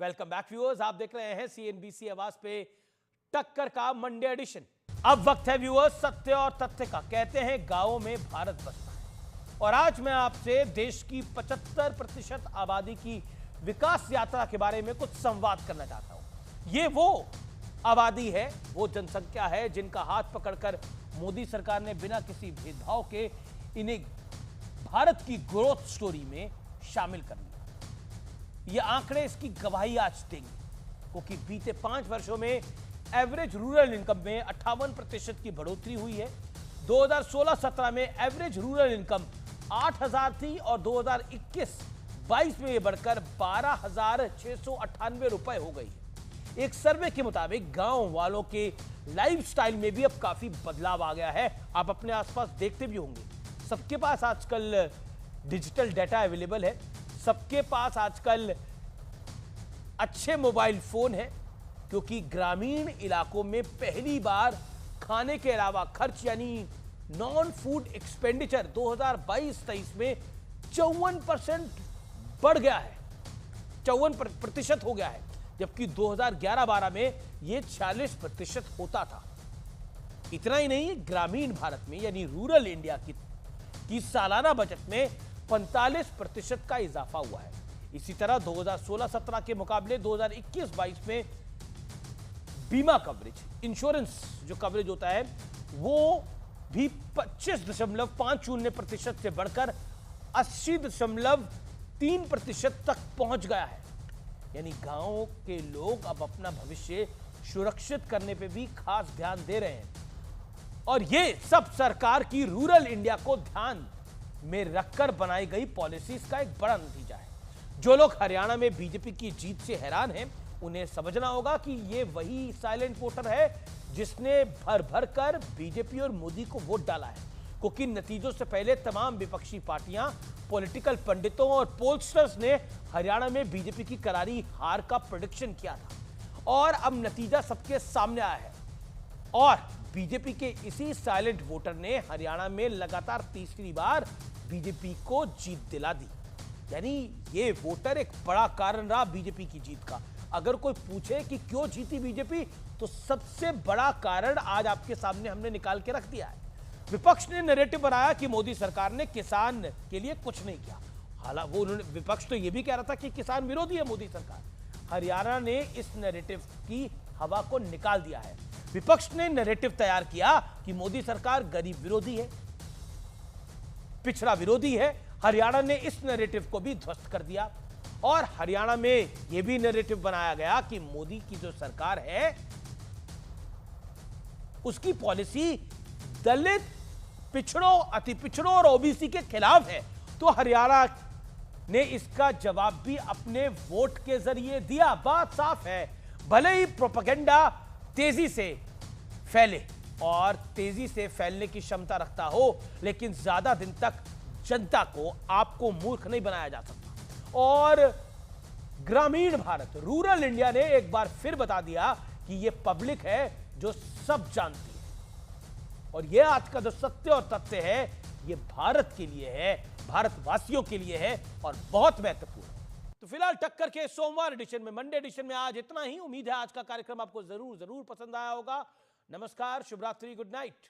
Welcome back viewers, आप देख रहे हैं सीएनबीसी आवाज पे टक्कर का मंडे एडिशन। अब वक्त है व्यूअर्स सत्य और तथ्य का। कहते हैं गांवों में भारत बसता है, और आज मैं आपसे देश की 75% आबादी की विकास यात्रा के बारे में कुछ संवाद करना चाहता हूं। ये वो आबादी है, वो जनसंख्या है जिनका हाथ पकड़कर मोदी सरकार ने बिना किसी भेदभाव के इन्हें भारत की ग्रोथ स्टोरी में शामिल कर लिया। ये आंकड़े इसकी गवाही आज देंगे, क्योंकि बीते 5 वर्षों में एवरेज रूरल इनकम में 58% की बढ़ोतरी हुई है। 2016-17 में एवरेज रूरल इनकम 8,000 थी और 2021-22 में यह बढ़कर 12,698 रुपए हो गई है। एक सर्वे के मुताबिक गांव वालों के लाइफस्टाइल में भी अब काफी बदलाव आ गया है। आप अपने आसपास देखते भी होंगे, सबके पास आजकल डिजिटल डाटा अवेलेबल है, सबके पास आजकल अच्छे मोबाइल फोन है, क्योंकि ग्रामीण इलाकों में पहली बार खाने के अलावा खर्च यानी नॉन फूड एक्सपेंडिचर 2022-23 में 54% बढ़ गया है, 54% हो गया है, जबकि 2011-12 में यह 46% होता था। इतना ही नहीं, ग्रामीण भारत में यानी रूरल इंडिया की सालाना बजट में 45% का इजाफा हुआ है। इसी तरह 2016-17 के मुकाबले 2021-22 में बीमा कवरेज, इंश्योरेंस जो कवरेज होता है, वो भी 25.50% से बढ़कर 80.3% तक पहुंच गया है। यानी गांवों के लोग अब अपना भविष्य सुरक्षित करने पे भी खास ध्यान दे रहे हैं, और ये सब सरकार की रूरल इंडिया को ध्यान में रखकर बनाई गई पॉलिसीज का एक बड़ा नतीजा है। जो लोग हरियाणा में बीजेपी की जीत से हैरान हैं, उन्हें समझना होगा कि ये वही साइलेंट वोटर है जिसने भर भर कर बीजेपी और मोदी को वोट डाला है, क्योंकि नतीजों से पहले तमाम विपक्षी पार्टियां, पॉलिटिकल पंडितों और पोलस्टर्स ने हरियाणा में बीजेपी की करारी हार का प्रेडिक्शन किया था, और अब नतीजा सबके सामने आया है। और बीजेपी के इसी साइलेंट वोटर ने हरियाणा में लगातार तीसरी बार बीजेपी को जीत दिला दी। यानी ये वोटर एक बड़ा कारण रहा बीजेपी की जीत का। अगर कोई पूछे कि क्यों जीती बीजेपी, तो सबसे बड़ा कारण आज आपके सामने हमने निकाल के रख दिया है। विपक्ष ने नैरेटिव बनाया कि मोदी सरकार ने किसान के लिए कुछ नहीं किया। हालांकि वो विपक्ष तो ये भी कह रहा था कि किसान विरोधी है मोदी सरकार। हरियाणा ने इस नैरेटिव की हवा को निकाल दिया है। विपक्ष ने नैरेटिव तैयार किया कि मोदी सरकार गरीब विरोधी है, पिछड़ा विरोधी है। हरियाणा ने इस नैरेटिव को भी ध्वस्त कर दिया, और हरियाणा में यह भी नैरेटिव बनाया गया कि मोदी की जो सरकार है उसकी पॉलिसी दलित, पिछड़ों, अति पिछड़ों और ओबीसी के खिलाफ है। तो हरियाणा ने इसका जवाब भी अपने वोट के जरिए दिया। बात साफ है, भले ही प्रोपेगेंडा तेजी से फैले और तेजी से फैलने की क्षमता रखता हो, लेकिन ज्यादा दिन तक जनता को, आपको मूर्ख नहीं बनाया जा सकता। और ग्रामीण भारत, रूरल इंडिया ने एक बार फिर बता दिया कि यह पब्लिक है जो सब जानती है, और यह आज का जो सत्य और तथ्य है, यह भारत के लिए है, भारतवासियों के लिए है, और बहुत महत्वपूर्ण है। तो फिलहाल टक्कर के सोमवार एडिशन में, मंडे एडिशन में आज इतना ही। उम्मीद है आज का कार्यक्रम आपको जरूर पसंद आया होगा। नमस्कार, शुभ रात्रि, गुड नाइट।